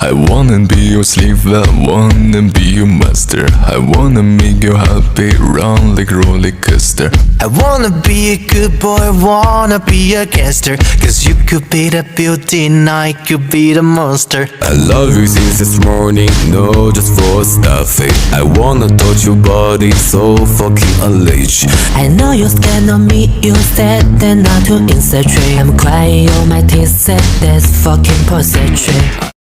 I wanna be your slave, I wanna be your master. I wanna make you happy, run like roller coaster. I wanna be a good boy, wanna be a gangster. Cause you could be the beauty and I could be the monster. I love you since this morning, no just for stuffing. I wanna touch your body, so fucking unleashed. I know you're scared of me, you said that not to insert. I'm crying on my teeth, said that's fucking poetry.